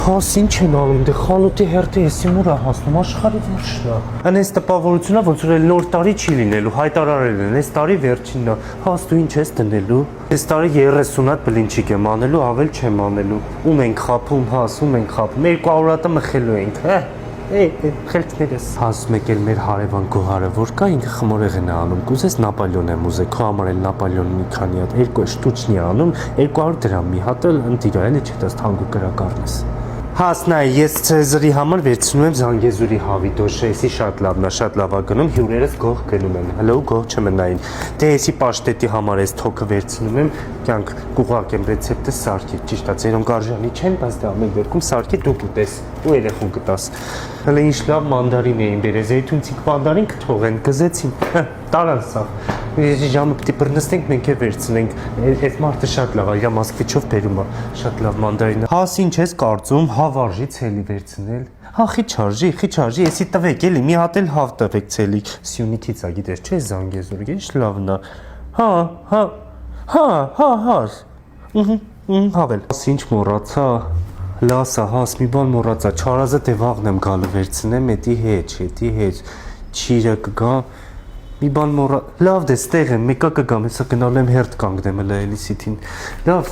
Հաս ինչ են անում, դե խանութի հերթը եսի մուրա հասնում, աշխարհի վերջն է։ Անես տպավորությունա, ոնց որ նոր տարի չի լինելու, հայտարարել են, այս տարի վերջինն է։ Հաս դու ինչ ես դնելու։ Այս տարի 30 հատ բլինչիկ եմ անելու, ավել չեմ անելու։ Ում ենք խափում, հաս, ում ենք խափում։ 200 հատը մխելու ենք, հա։ Խելքներս։ Հասում եք էլ մեր հարևան Գոհարը, որ կա ինքը խմորեղեն է անում, կուզես Նապոլեոն եմ ուզել, քո համար էլ Նապոլեոն մի քանի հատ, 2 շտուչնի անում, 200 դրամ մի հատ էլ ընտիր էլի չէ, դաս թանկու կրակառնես։ Հասնայ, ես Ցեզարի համար վերցնում եմ Զանգեզուրի հավիտոշը, էսի շատ լավն է, շատ լավ է գնում, հյուրերս գող գնում են, հլո գող չմնային։ Դե էսի պաշտետի համար էս թոքը վերցնում եմ, կյանք կուղարկեմ ռեցեպտը սարքի, ճիշտ է, ծերոնք արժանի չեն, բայց դա ամեն դեպքում սարքի դու կուտես, ու երեխուն կտաս։ Հələ ինչ լավ մանդարին էին բերել, զեյթունցիկ մանդարին կթողեն, գզեցին, տարան սա։ Ժամը պիտի բռնստենք, մենք է վերցնենք, այս մարդը շատ լավ է, իրա Մոսկվիչով բերում է, շատ լավ մանդարին է։ Հաս ինչ ես կարծում, հավարժի ցելի վերցնել։ Հա խիչարժի, էսի տվեք էլի, մի հատ էլ հավ տվեք ցելի, Սյունիքից է, գիտես, չէ, Զանգեզուր, ինչ լավն է։ Հավել։ Հաս ինչ մոռացա։ Լասա, հաս մի բան մոռացա, չարազը դե վաղն եմ գալու վերցնեմ, էդի հետ, չիրը կգա։ Մի բան մոռա, լավ դե ստեղ եմ, մեկա կգամ, հեսա գնալ եմ հերթ կանգնեմ, էլի սիթին, լավ,